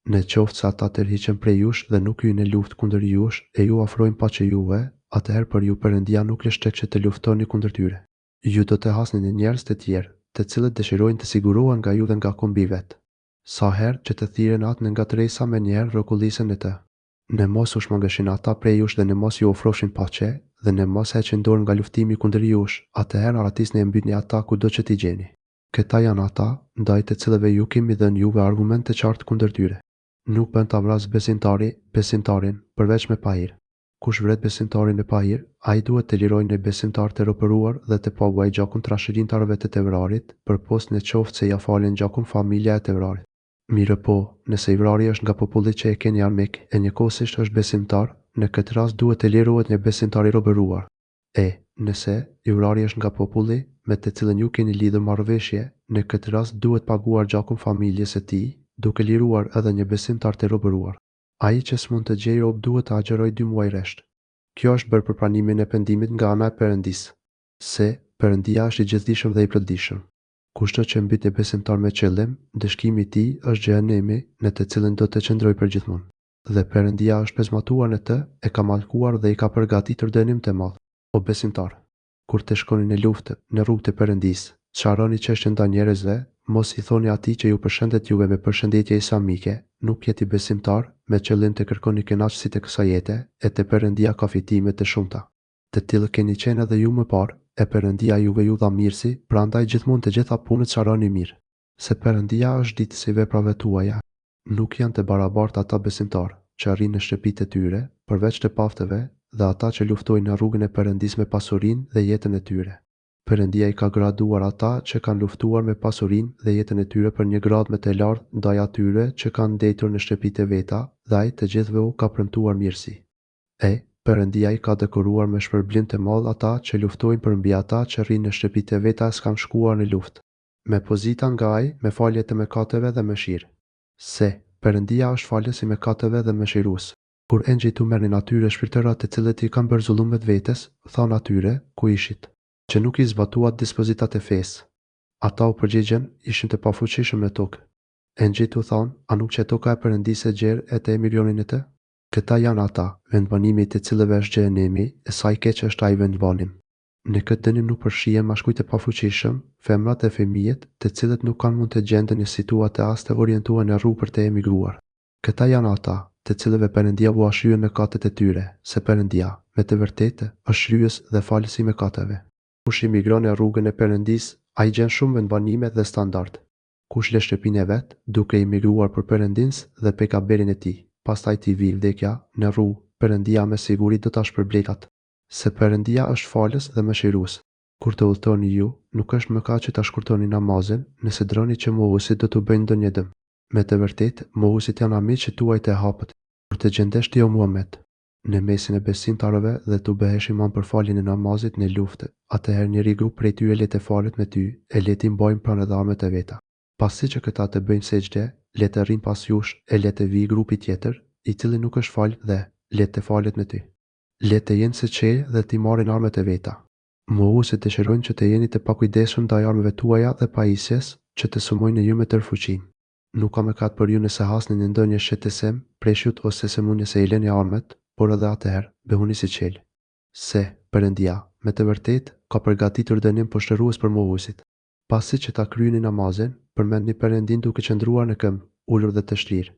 Në qoftë se ata tërhiqen prej jush dhe nuk hyjnë në luftë kundër jush, e ju afrojnë paqe juve, atëherë për ju Perëndia nuk lë shtek që të luftoni kundër tyre. Ju do të hasni në njerëz të tjerë, të cilët dëshirojnë të sigurohen nga ju dhe nga kombi vet. Sa herë që të thirren atë në ngatresa me njerë rrokullisen e të. Në mos u shmangëshin ata prej jush dhe në mos ju ofroshin paqe, dhe në mos heqin dorë nga luftimi kundër jush, atëherë aratisni e mbytni ata kudo që t'i gjeni. Këta janë ata, ndaj të cilëve ju kemi dhënë juve argumente të qartë kundër tyre. Nuk bën ta vras besimtarin përveç me pahir. Kush vret besimtarin me pahir, ai duhet të lirojë në besimtar të ropëruar dhe të paguajë gjakun trashëgintarëve të Tevrarit, përpos në qoftë se ja falen gjakun familja e Tevrarit. Mirë po, nëse i vrari është nga populli që e keni armik e njëkohësisht është besimtar, në këtë rast duhet të lirohet një besimtar i robëruar. Nëse i vrari është nga populli me të cilën ju keni lidhur marrëveshje, në këtë rast duhet paguar gjakun familjes së tij, duke liruar edhe një besimtar të robëruar. Ai që s'mund të gjejë rob duhet të agjerojë 2 muaj rresht. Kjo është bërë për pranimin e pendimit nga ana e Perëndisë. Se Perëndia është i gjithdijshëm dhe i plotëdijshëm. Kushto që mbyt një besimtar me qëllim, dëshkimi i tij është xhehenemi në të cilën do të qëndrojë përgjithmonë. Dhe Perëndia është pezmatuar në të, e ka mallkuar dhe i ka përgatitur dënim të madh. O besimtar, kur të shkoni në luftë në rrugën e Perëndisë, çarroni çështjen ndaj njerëzve, mos i thoni atij që ju përshëndet juve me përshëndetje islamike, nuk jeti besimtar, me qëllim të kërkoni kënaqësi të kësaj jete, e te Perëndia ka fitime të shumta. Të tillë keni qenë edhe ju më parë, e Perëndia juve ju dha mirësi, prandaj gjithmonë të gjitha punët çarroni mirë. Se Perëndia është ditësi i veprave tuaja. Nuk janë të barabartë ata besimtarë që arrin në shtëpitë e tyre, përveç të paftëve, dhe ata që luftojnë në rrugën e Perëndisë me pasurinë dhe jetën e tyre. Perëndia i ka graduar ata që kanë luftuar me pasurinë dhe jetën e tyre për një gradë më të lartë ndaj atyre që kanë ndetur në shtëpitë e veta, dhe ai të gjithëve u ka premtuar mirësi. Perëndia i ka dekoruar me shpërblim të madh ata që luftojnë përmbi ata që rrinë në shtëpitë e veta e s'kan shkuar në luftë, me pozita nga ai, me falje të mëkateve dhe mëshirë. Se Perëndia është falës i mëkateve dhe mëshirues. Kur engjëjt u merrnin atyre shpirtërat të cilët i kanë bërë zullum vetes, thanë atyre ku ishit, që nuk i zbatuat dispozitat e fesë. Ata u përgjigjen, ishin të pafuqishëm në tokë. Engjëjt u thanë, a nuk që toka e Perëndisë e gjerë e të e milionin e të? Këta janë ata, vendbanimi të cilëve është xhehenemi, e sa i keq është ai vendbanim. Në këtë dënim nuk përfshihen mashkujt e pafuqishëm, femrat e fëmijët, të cilët nuk kanë mund të gjenden në situata as të orientuar në rrugë për të emigruar. Këta janë ata, të cilëve Perëndia u shryën mëkatet e tyre, se Perëndia, me të vërtetë, është shryes dhe falës i mëkateve. Kush emigron në rrugën e Perëndisë, ai gjen shumë vendbanime dhe standard. Kush lë shtëpinë e vet, duke emigruar për Perëndinë dhe pejgamberin e tij, pastaj t'i vi vdekja në rrugë, Perëndia me siguri do ta shpërblej atë. Se Perëndia është falës dhe mëshirues. Kur të udhtoni ju, nuk është mëkat që ta shkurtoni namazin, nëse droni që mohuesit do t'u bëjnë ndonjë dëm. Me të vërtetë, mohuesit janë miqtë tuaj të hapët. Kur të gjendesh ti o Muhammed në mesin e besimtarëve dhe t'u bëhesh imam për faljen e namazit në luftë, atëherë njëri grup prej tyre le të falet me ty, e le t'i mbajnë pranë dharmet e veta. Pasi që këta të bëjnë sejdë, le të rrinë pas jush e le të vijë grupi tjetër, i cili nuk është fal dhe le të falet me ty. Le të jenë së qelë dhe t'i marrin armet e veta. Mohuesit dëshirojnë që të jeni të pakujdesshëm ndaj armëve tuaja dhe pajisjes, që të sumojnë ju me tërë fuqinë. Nuk ka mëkat për ju nëse hasni në ndonjë shqetësim, preshut ose sëmundje se i lëni armët, por edhe atëherë behuni si qel. Se Perëndia, me të vërtetë, ka përgatitur dënim poshtërues për mohuesit. Pasi që ta kryeni namazin, përmendni Perëndin duke qëndruar në këmbë, ulur dhe të shtrirë.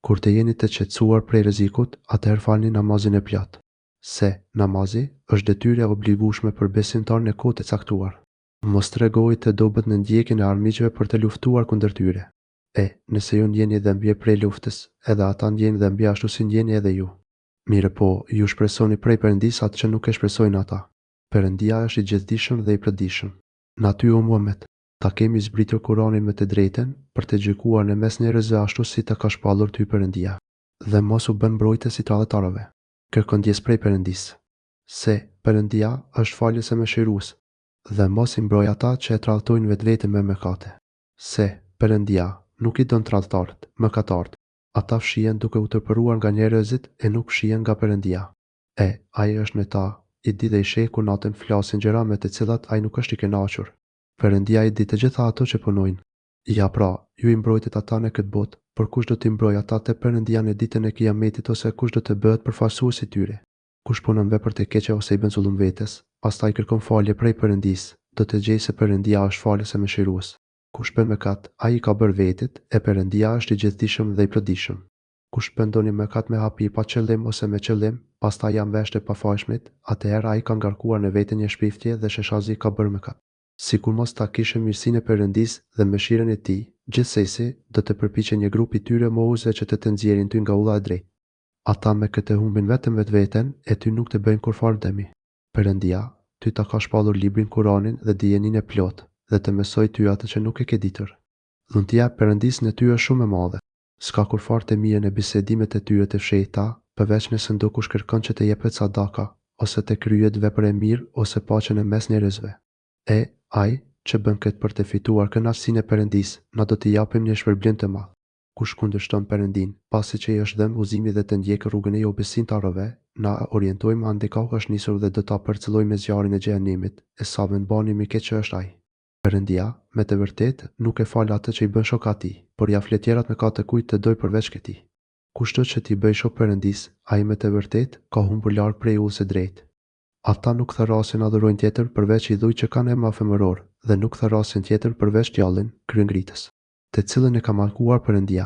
Kur të jeni të qetësuar prej rrezikut, atëherë falni namazin e plot. Se namazi është detyrë e obligueshme për besimtarin në kohë të caktuar. Mos tregoj të dobët në ndjekjen e armiqve për të luftuar kundër tyre. Nëse ju ndjeni dhimbje prej luftës, edhe ata ndjejnë dhimbje ashtu si ndjeni edhe ju. Mirë po, ju shpresoni prej Perëndis atë që nuk e shpresojnë ata. Perëndia është i gjithdijshëm dhe i plotëdijshëm. Na ty o Muhammed, ta kemi zbritur Kur'anin me të drejtën për të gjykuar në mes njerëzve ashtu si të ka shpallur ty Perëndia. Dhe mos u bën mbrojtës i tradhtarëve. Kërko ndjes prej Perëndisë. Se Perëndia është falës e mëshirues, dhe mos i mbroj ata që e tradhtojnë vetveten me mëkate. Se Perëndia nuk i don tradhtarët, mëkatarët. Ata fshihen duke u tërpëruar nga njerëzit e nuk fshihen nga Perëndia. Ai është me ta, i di dhe i sheh kur natën flasin gjëra me të cilat ai nuk është i kënaqur. Perëndia i di të gjitha ato që punojnë. Ja pra, ju i mbrojtet ata në këtë botë, por kush do t'i mbrojë ata te Perëndia në ditën e Kiametit ose kush do të bëhet përfaqësues i tyre? Kush punon vepër të keqe ose i bën zullum vetes, pastaj kërkon falje prej Perëndisë, do të gjejë se Perëndia është falës e mëshirues. Kush bën mëkat, ai ka bërë vetit, e Perëndia është i gjithdijshëm dhe i plotëdijshëm. Kush bën ndonjë mëkat me hapësirë pa qëllim ose me qëllim, pastaj janë veshtë e pafajshmit, atëherë ai ka ngarkuar në veten një shpiftje dhe sheshazi ka bërë mëkat. Sikur mos ta kishte mirësinë e Perëndisë dhe mëshirën e tij, gjithsesi do të përpiqej një grup i tyre mohuesve që të nxjerrin ty nga udha e drejtë. Ata me këtë humbin vetëm vetveten e ty nuk të bëjnë kurfar dëmi. Perëndia, ty ta ka shpallur librin Kur'anin dhe dijenin e plotë, dhe të mësoj ty atë që nuk e ke ditur. Dhuntia e Perëndisë në ty është shumë e madhe. S'ka kurfar të mirë në bisedimet e tyre të fshehta, përveç nëse ndokush kërkon që të jepet sadaka, ose të kryet vepër e mirë ose paqen e mes njerëzve. Ai që bën këtë për të fituar kënaqësinë e Perëndisë, na do t'i japim një shpërblim të madh. Kush kundërshton Perëndin, pasi që i është dhënë udhëzimi dhe të ndjekë rrugën e jo besimtarëve, na orientojmë andika është nisur dhe do ta përcëllojmë me zjarrin e xhenemit, e sa vend bani mi keq që është ai. Perëndia, me të vërtetë, nuk e fal atë që i bën shok atij, por ja flet tjerat me ka të kujt të doj përveç këtij. Kushto që t'i bëj shok Perëndisë, ai me të vërtetë ka humbur larg prej udhës së drejtë. Ata nuk thërrasin adhurojnë tjetër përveç i dhuj që kanë emra femëror, dhe nuk thërrasin tjetër përveç djallin, kryengritës, të cilën e ka mallkuar Perëndia.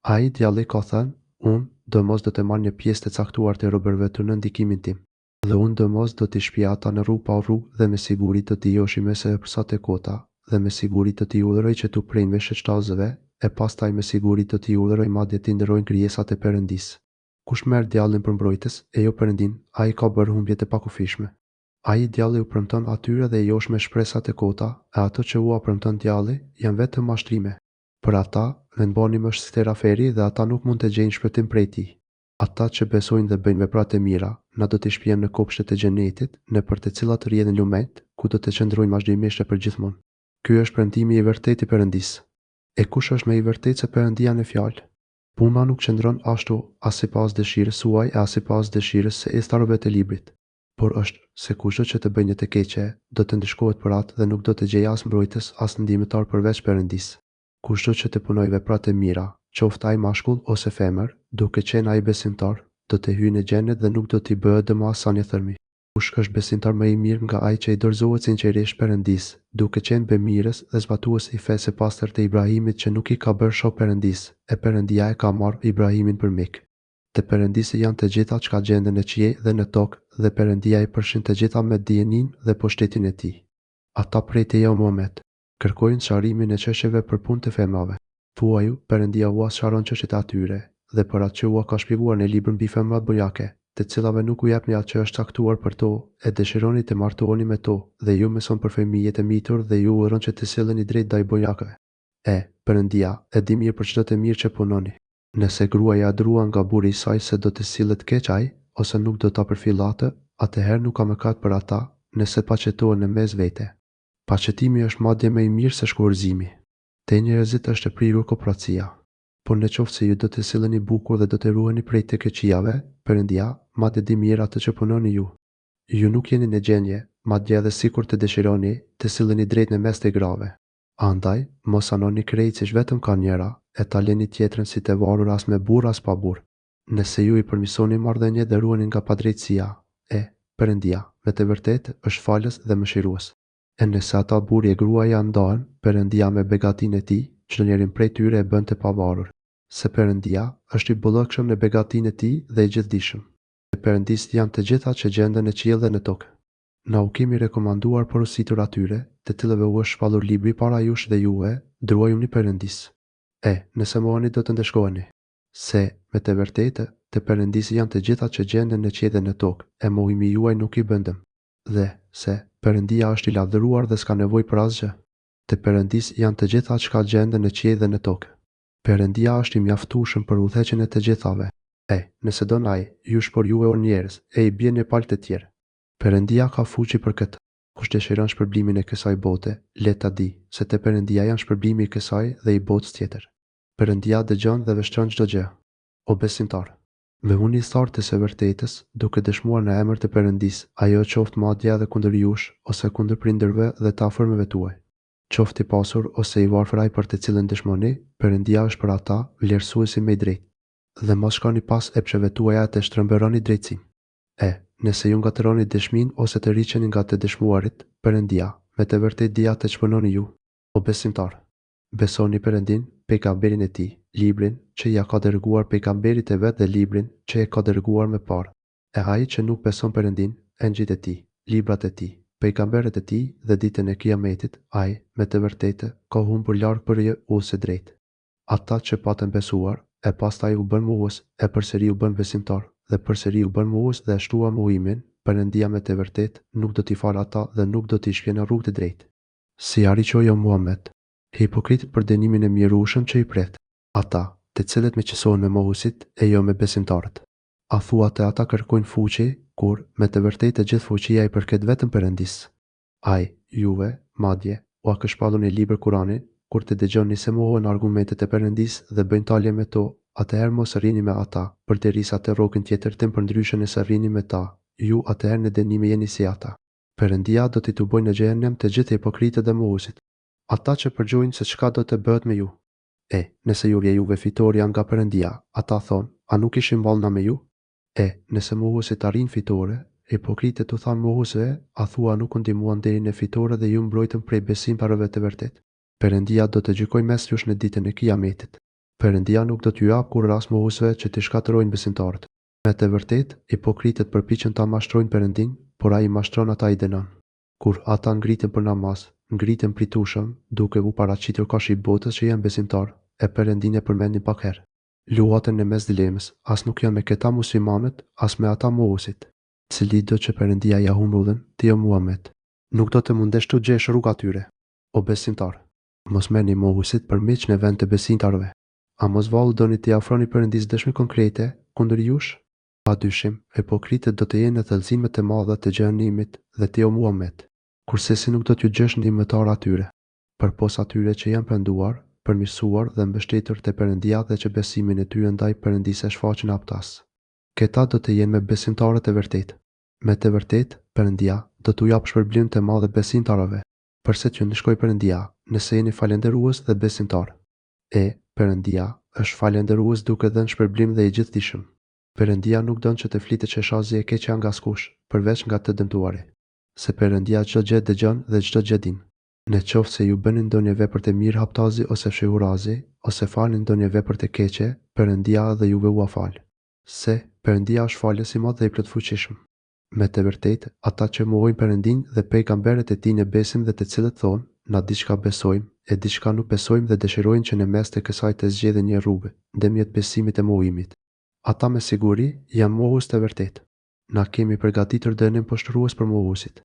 Ai djalli ka thënë, unë do mos do të marr një pjesë të caktuar të robërve të në ndikimin tim, dhe unë do mos do t'i shpija ata në rrugë pa rrugë dhe me siguri të t'i joshi mese e përsat e kota, dhe me siguri të t'i udhëroj që t'u prejnë veshët shtazëve, e pastaj me siguri të t'i udhëroj madje t'i ndërojnë krijesat e Perëndisë. Kush merr djallin për mbrojtës, e jo Perëndin, ai ka bërë humbje të pakufishme. Ai djalli u premton atyre dhe i josh me shpresat e kota, e ato që u premton djalli janë vetëm mashtrime. Për ata, mendbani më është steraferi dhe ata nuk mund të gjejnë shpëtim prej tij. Ata që besojnë dhe bëjnë vepra të mira, na do t'i shpijojmë në kopshtet e xhenetit, nëpër të cilat rrjedhin lumet, ku do të qëndrojnë vazhdimisht e përgjithmonë. Ky është premtimi i vërtetë i Perëndisë. E kush është më i vërtetë se Perëndia në fjalë? Puna nuk qëndron ashtu as sipas dëshirës suaj e as sipas dëshirës së estarëve të librit, por është se kushdo që të bëjë një të keqe, do të ndëshkohet për atë dhe nuk do të gjejë as mbrojtës as ndihmëtar përveç Perëndisë. Kushdo që të punojë vepra të mira, qoftë ai mashkull ose femër, duke qenë ai besimtar, do të hyjë në xhenet dhe nuk do t'i bëhet dëm as sa një thërmi. Kush është besimtar më i mirë nga ai që i dorëzohet sinqerisht Perëndisë, duke qenë bemirës dhe zbatues i fesë së pastër të Ibrahimit që nuk i ka bërë shok Perëndisë, e Perëndia e ka marrë Ibrahimin për mik. Te Perëndisë janë të gjitha çka gjenden në qiell dhe në tokë, dhe Perëndia i përfshin të gjitha me dijeninë dhe pushtetin e tij. Ata prej teja Muhammed kërkojnë sqarimin e çështjeve për punë të femrave. Thuaju, Perëndia u sqaron çështjet e atyre, dhe për atë që u ka shpjeguar në librin mbi femrat bujake, të cilave nuk u jepni atë që është caktuar për to, e dëshironi të martoheni me to, dhe ju mëson për fëmijët e mitur dhe ju urron që të silleni drejt ndaj bujakëve. Perëndia e di mirë për çdo të mirë që punoni. Nëse gruaja druan nga burri i saj se do të sillet keq ai, ose nuk do ta përfillë atë, atëherë nuk ka mëkat për ata, nëse paqetohen në mes vete. Paqetimi është madje më i mirë se shkurzimi. Te njerëzit është e prirur kooperacia. Por në qoftë se ju do të silleni bukur dhe do të ruheni prej të keqijave, Perëndia madje di mirë atë që punoni ju. Ju nuk jeni në gjendje, madje edhe sikur të dëshironi, të silleni drejt në mes të grave. Andaj, mos anoni krejt siç vetëm ka njëra, e ta leni tjetrën si të varur as me burr as pa burr. Nëse ju i përmisoni marrëdhënie dhe ruheni nga padrejtësia, Perëndia, me të vërtetë, është falës dhe mëshirues. E nëse ata burri e gruaja ndahen, Perëndia me begatinë e tij, çdo njërin prej tyre e bën të pavarur. Se Perëndia është i bollëkshëm në begatinë e tij dhe i gjithdijshëm. E Perëndisë janë të gjitha që gjenden në qiell dhe në tokë. Na u kemi rekomanduar porositur atyre, të cilëve u është shpallur libri para jush dhe juve, druajuni Perëndisë. Nëse mohoni do të ndeshkoheni. Se, me të vërtetë, të Perëndisë janë të gjitha që gjenden në qiell dhe në tokë, e mohimi juaj nuk i bën dëm. Dhe, se, Perëndia është i lavdëruar dhe s'ka nevojë për asgjë. Të Perëndisë janë të gjitha çka gjenden në qiell dhe në tokë. Perëndia është i mjaftueshëm për udhëheqjen e të gjithave. Nëse don ai, jush por juve o njerëz, i bjeni palë të tjerë. Perëndia ka fuqi për këtë. Kush dëshiron shpërblimin e kësaj bote, le ta di, se te Perëndia janë shpërblimi i kësaj dhe i botës tjetër. Perëndia dëgjon dhe vështron çdo gjë. O besimtar, me unë i thartë së vërtetës, duke dëshmuar në emër të Perëndisë, ajo qoftë madje edhe kundër jush, ose kundër prindërve dhe të afërmëve tuaj. Qoftë i pasur ose i varfër ai për të cilën dëshmoni, Perëndia është për ata vlerësuesi më i drejtë. Dhe mos shkoni pas epsheve tuaja të shtrëmberoni drejtësinë. Nëse ju ngatëroni dëshmin ose të rriqeni nga të dëshmuarit, Perëndia, me të vërtet dia të çpunoni ju. O besimtar, besoni Perëndin, pejgamberin e tij, librin që ja ka dërguar pejgamberit e vet dhe librin që e ka dërguar më parë. E ai që nuk beson Perëndin, engjëjt e tij, librat e tij, pejgamberët e tij dhe ditën e Kiametit, ai, me të vërtetë, ka humbur larg për udhësë drejt. Ata që patën besuar, e pastaj u bën mohues, e përsëri u bën besimtar, dhe përsëri u bën mohues dhe shtua mohimin, Perëndia me të vërtetë nuk do t'i falë ata dhe nuk do t'i shkë në rrugë të drejtë. Si ariqoi o Muhammed, hipokritët për dënimin e mjerueshëm që i pret, ata, të cilët meqësohen me mohuesit e jo me besimtarët. A thua te ata kërkojnë fuqi, kur me të vërtetë gjithë fuqia i përket vetëm Perëndisë. Ai, juve, madje, u ka shpallur në libër Kur'anin, kur të dëgjoni se mohohen argumentet e Perëndisë dhe bëjnë talje me to, atëherë mos rrini me ata, përderisa të rrokin tjetër tim përndryshe nëse rrini me ta, ju atëherë në dënim jeni si ata. Perëndia do t'i tubojë në xhehenem të gjithë hipokritët dhe mohuesit. Ata që përgjojnë se çka do të bëhet me ju. Nëse ju juve fitoria nga Perëndia, ata thonë, a nuk ishim vallna me ju? Nëse mohuesit arrin fitore, hipokritët u thanë mohuesve, a thua nuk u ndihmuan deri në fitore dhe ju mbrojtën prej besimtarëve të vërtetë. Perëndia do të gjykojë mes jush në ditën e Kiametit. Perëndia nuk do t'ju jap kurrë as mohuesve që t'i shkatërrojnë besimtarët. Me të vërtetë, hipokritët përpiqen ta mashtrojnë Perëndin, por ai mashtron ata i dënon. Kur ata ngriten për namaz, ngriten pritueshëm, duke u paraqitur kash i botës që janë besimtar, e Perëndin e përmendin pak herë. Luaten në mes dilemës, as nuk janë me këta muslimanët, as me ata mohuesit. Cili do që Perëndia ja humbullën, ti o Muhammed, nuk do të mundesh të gjesh rrugë atyre. O besimtar, mos merrni mohuesit për miq në vend të besimtarëve. A mos vallu doni t'i afroni Perëndisë dëshmi konkrete kundër jush? Padyshim, hipokritët do të jenë në thellësimet të mëdha të xhenemit dhe ti o Muhammed, kurse si nuk do t'ju gjesh ndihmëtar atyre, përpos atyre që janë penduar, përmirësuar dhe mbështetur te Perëndia dhe që besimin e tyre ndaj Perëndisë e shfaqin aptas. Këta do të jenë me besimtarët e vërtetë. Me të vërtetë, Perëndia do t'u jap shpërblim të madh besimtarëve. Përse që ndeshkoj Perëndia, nëse jeni falëndërues dhe besimtar. Perëndia është falëndërues duke dhënë shpërblim dhe i gjithdijshëm. Perëndia nuk don që të flitet çeshazi e keqja nga askush, përveç nga të dëmtuari. Se Perëndia çdo gjë dëgjon dhe çdo gjë din. Në qoftë se ju bëni ndonjë vepër të mirë haptazi ose fshehurazi, ose falni ndonjë vepër të keqe, Perëndia dhe juve u fal. Se Perëndia është falës i madh dhe i plotfuqishëm. Me të vërtetë, ata që mohojnë Perëndin dhe pejgamberët e tij në besim dhe të cilët thonë, na diçka besojmë, e diçka nuk besojmë dhe dëshirojnë që në mes të kësaj të zgjedhin një rrugë, ndërmjet besimit e mohimit. Ata me siguri janë mohues të vërtetë. Na kemi përgatitur dënim poshtrues për mohuesit.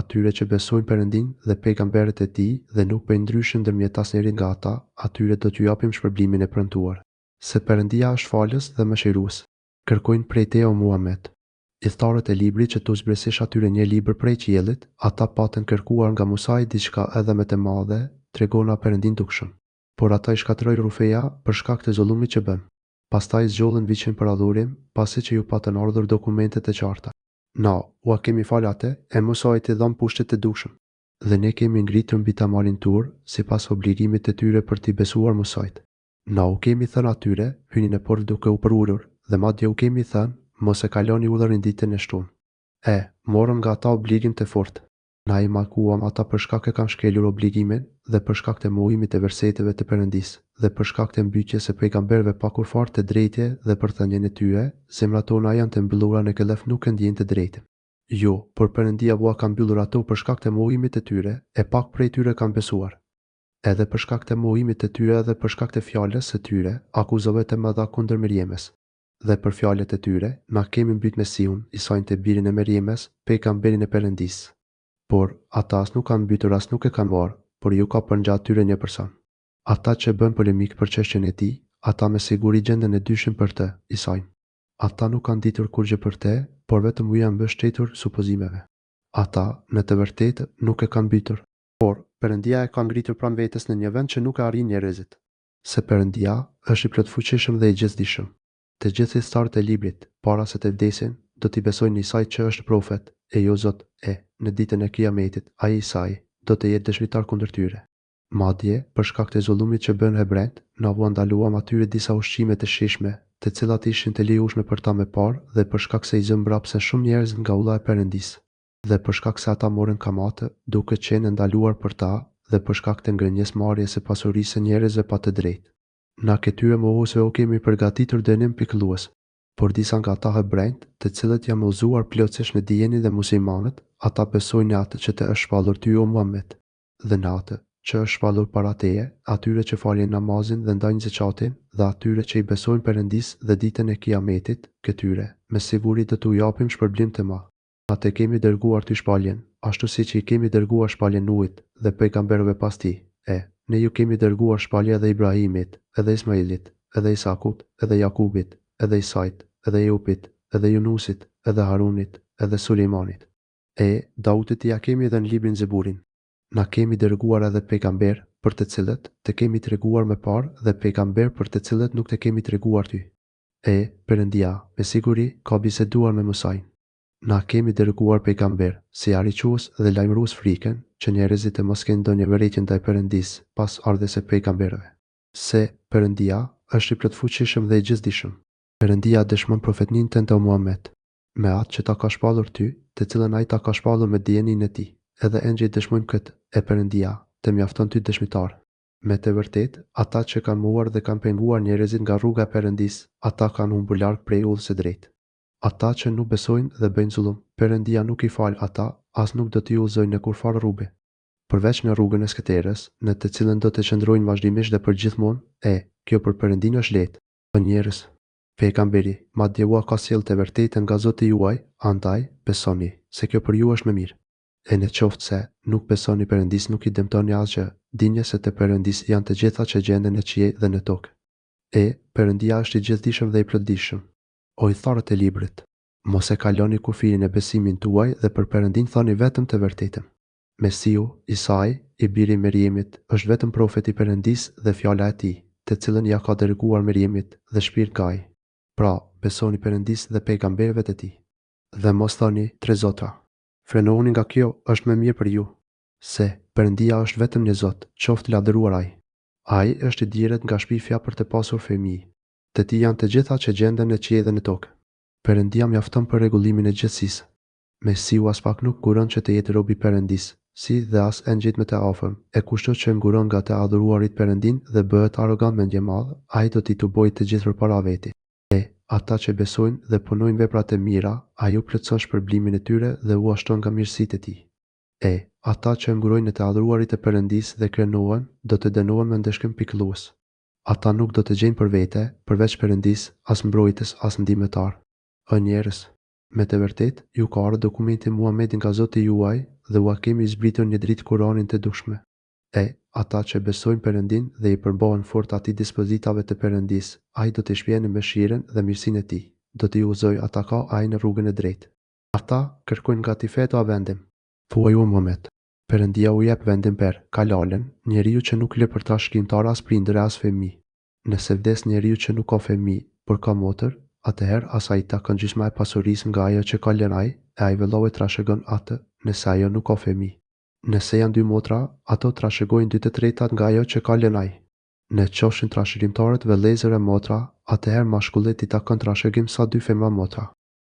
Atyre që besojnë Perëndin dhe pejgamberët e tij dhe nuk bëjnë ndryshe ndërmjet asnjëri nga ata, atyre do t'ju japim shpërblimin e premtuar. Se Perëndia është falës dhe mëshirues. Kërkojnë prej te o Muhammed. Idhtarët e librit që tu zbresesh atyre një libër prej qiellit, ata patën kërkuar nga Musa diçka edhe më të madhe, tregona Perëndin dukshëm. Por ata i shkatroi rrufeja për shkak të zullumit që bën. Pastaj zgjollën viçin për adhurim, pasi që ju patën ardhur dokumentet e qarta. U kemi falë atë, e Musa i t'i dhëm pushtet të dukshëm. dhe ne kemi ngritur mbi ta marrin turë sipas obligimit të tyre për t'i besuar Musait. Na u kemi thënë atyre, hyni në portë duke u përulur, dhe madje u kemi thënë, mos e kaloni udhërin ditën e shtunë. Morëm nga ata obligim të fortë. Na I mallkuam ata për shkak e kam shkelur obligimin dhe për shkak të mohimit të verseteve të Perëndisë dhe për shkak të mbyqjes së pejgamberëve pa kurfar të drejtje dhe për thënien e tyre, zemrat tona janë të mbyllura në këllëf nuk e ndjejnë të drejtën. Jo, por Perëndia vua ka mbyllur ato për shkak të mohimit të tyre, e pak prej tyre kanë besuar. Edhe për shkak të mohimit të tyre dhe për shkak të fjalës së tyre, akuzove të mëdha kundër Meriemës. Dhe për fjalët e tyre, na kemi mbyt Mesiun, Isain të birin e Meriemës, pejgamberin e Perëndisë. Por ata as nuk kanë mbytur as nuk e kanë marrë, por ju ka përngjatë tyre një person. Ata që bën polemik për çështjen e tij, ata me siguri gjenden e dyshim për të, Isain. Ata nuk kanë ditur kurgjë për te, por vetëm u janë mbështetur supozimeve. Ata, në të vërtetë, nuk e kanë mbytur. Por Perëndia e ka ngritur pranë vetes në një vend që nuk e arrin njerëzit. Se Perëndia është I plotfuqishëm dhe I gjithdijshëm. Të gjithë historitë e librit, para se të vdesin, do t'i besojnë Isait që është profet, e jo Zot, në ditën e Kiametit, ai Isai do të jetë dëshmitar kundër tyre. Madje, për shkak të zullumit që bën hebrejt, na u ndaluam atyre disa ushqime të shijshme, të cilat ishin të lejueshme për ta me parë dhe për shkak se I zën mbrapse shumë njerëz nga ulla e Perëndisë. Dhe për shkak se ata morën kamate, duke qenë ndaluar për ta, dhe për shkak të ngrënjesmarrjes së pasurisë së njerëzve pa të drejtë. Na këtyre mohuesve u kemi përgatitur dënim pikëllues, por disa nga ata hebrejt, të cilët janë udhëzuar plotësisht në dijenin dhe muslimanët, ata besojnë në atë që të është shpallur ty o Muhammed, dhe në atë që është shpallur para teje, atyre që falin namazin dhe ndajnë zakatin, dhe atyre që I besojnë Perëndisë dhe ditën e Kiametit, këtyre, me siguri do t'u japim shpërblim të madh. Atë kemi dërguar ty shpalljen, ashtu siç I kemi dërguar shpalljen Nuhit dhe pejgamberëve pas tij. Ne ju kemi dërguar shpallje edhe Ibrahimit, edhe Ismailit, edhe Isakut, edhe Jakubit, edhe Isait, edhe Eupit, edhe Yunusit, edhe Harunit, edhe Sulejmanit. Dautit ja kemi edhe në librin Zeburin. Na kemi dërguar edhe pejgamber për të cilët të kemi treguar më parë dhe pejgamber për të cilët nuk të kemi treguar ty. Perëndia, me siguri, ka biseduar me Musain. Na kemi dërguar pejgamber, si arriques dhe lajmërues frikën, që njerëzit të mos kenë ndonjë vërejtje ndaj Perëndisë pas ardhes së pejgamberëve. Se Perëndia është I plotfuqishëm dhe I gjithdijshëm. Perëndia dëshmon profetnin tënd o Muhammed, me atë që ta ka shpallur ty, të cilën ai ta ka shpallur me dijenin e tij. Edhe engjëjt dëshmojnë këtë, Perëndia, të mjafton ty dëshmitar. Me të vërtetë, ata që kanë mohuar dhe kanë penguar njerëzit nga rruga e Perëndisë, ata kanë humbur larg prej udhës së drejtë. Ata që nuk besojnë dhe bëjnë zullum, Perëndia nuk I fal ata, as nuk do t'i udhëzojnë në kurfar rrugë. Përveç në rrugën e skëterës, në të cilën do të qëndrojnë vazhdimisht dhe përgjithmonë, kjo për Perëndinë është lehtë. O njerëz, pejgamberi, madje ua ka sjellë të vërtetën nga Zoti juaj, andaj besoni, se kjo për ju është më mirë. Në qoftë se nuk besoni Perëndisë nuk I dëmtoni asgjë, dini se te Perëndisë janë të gjitha që gjenden në qiell dhe në tokë. Perëndia është I gjithdijshëm dhe I plotëdijshëm. O I tharët e librit, mos e kaloni kufirin e besimin tuaj dhe për Perëndin thoni vetëm të vërtetën. Mesiu, Isai, I biri I Meriemit, është vetëm profet I Perëndisë dhe fjala e tij, të cilën ja ka dërguar Meriemit dhe shpirt nga ai. Pra, besoni Perëndisë dhe pejgamberëve të tij. Dhe mos thoni tre zotra. Frenohuni nga kjo, është më mirë për ju. Se Perëndia është vetëm një Zot, qoftë lavdëruar ai. Ai është I diret nga shpifja për të pasur fëmijë. Të tij janë të gjitha që gjenden në qiell dhe në tokë. Perëndia mjafton për rregullimin e gjithësisë. Mesiu as pak nuk kuron që të jetë rob I Perëndisë, si dhe as engjëjt më të afërm, kushto që nguron nga të adhuruarit Perëndin dhe bëhet arrogant me ndje madh, ai do t'i tubojë të gjithë përpara veti. Ata që besojnë dhe punojnë vepra të mira, ai u plotson shpërblimin e tyre dhe u ashton nga mirësitë e tij. Ata që ngurojnë të adhuruarit e Perëndisë dhe krenohen, do të dënohen me ndëshkim pikëllues. Ata nuk do të gjejnë për vete, përveç Perëndisë, as mbrojtës, as ndihmëtar. O njerëz, me të vërtetë, ju ka ardhur dokumenti Muhamedit nga Zoti juaj dhe ua kemi zbritur një dritë Kur'anin të dukshme. Ata që besojnë Perëndin dhe I përmbahen fort atij dispozitave të Perëndisë, ai do t'i shpjegë mëshirën dhe mirësinë e tij, do t'i udhëzojë ata ka ai në rrugën e drejtë. Ata kërkojnë nga ti feto a vendim. Thuaj o Muhammed, Perëndia u jep vendim per kalalen, njeriu që nuk lë për ta shkrimtar as prindër as fëmijë. Nëse vdes njeriu që nuk ka fëmijë, por ka motër, atëherë asaj ta ka gjysma e pasurisë nga ajo që ka lënë ai, ai vëllohet trashëgon atë, nëse ajo nuk ka fëmijë. Nëse janë dy motra, ato trashëgojnë 2/3 nga ajo që ka lënaj. Në qofshin trashëgimtarët vëllezër e motra, atëherë mashkullit I takon trashëgim sa dy femra motra.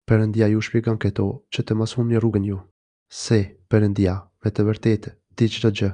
Perëndia ju shpjegon këto që të mos humni rrugën ju. Se, Perëndia, me të vërtetë, di çdo gjë.